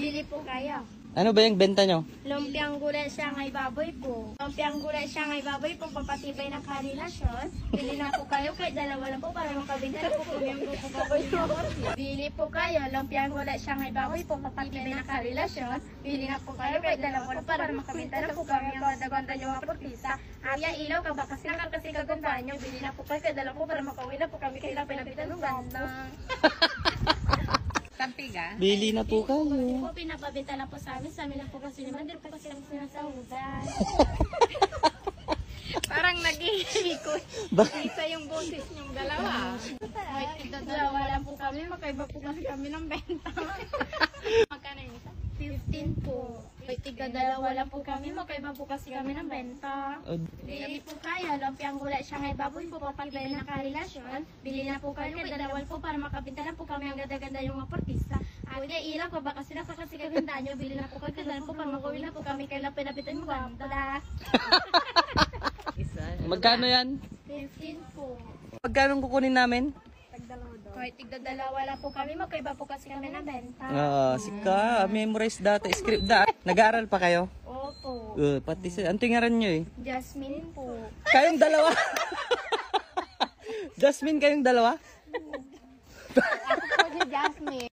Bili po kayo. Ano ba yung benta nyo? Lumpiang gulay siya ngay baboy po. Lumpiang gulay siya ngay baboy po, papatibay ng karelasyon. Bili na po kayo, kahit dalawa lang po para makabinta na po miyembro po baboy po. Bili po kayo, lumpiang gulay siya ngay baboy po, papatibay ng karelasyon. Bili na po kayo, kahit dalawa lang po para makabinta na po kami ang ganda-ganda nyo mga portisa. Aya ilaw ka ba kasi nakakasi kaganda nyo. Bili na po kayo, kahit dalawa po para makauwi na po kami kailang pinabitan ng ganda. Tampiga? Bili na po kayo. Po, pinapabenta lang po sa amin lang po kasi naman, din po kasi lang sinasahudan. Parang nag-iikot. Isa yung boses niyong dalawa. Kahit dalawa lang po kami, magkaiba po kasi kami ng benta. Magkano yung isa? 15 po. Kahit dalawa lang po kami, magkaiba po kasi kami ng benta. Bili po kayo, lumpiang gulay siya ngay baboy po, papatibay ng karelasyon. Bili na po kayo, kahit dalawa po para makabinta na po kami ang ganda-ganda yung mga portista. Kuya, ilang ka ba kasi nakakasigaganda nyo, bili na po kayo, kahit dalawa po para makauwi na po kami kailang pinabitan mo ganda. Magkano yan? 15 po. Magkano kukunin namin? Kahit dalawa lang po kami, magkaiba po kasi kami ng benta. Sika, memorize data, script data. Nag-aaral pa kayo? Opo. Pati sa, ang tingaran nyo eh. Jasmine po. Kayong dalawa? Jasmine, kayong dalawa? Ako po si Jasmine.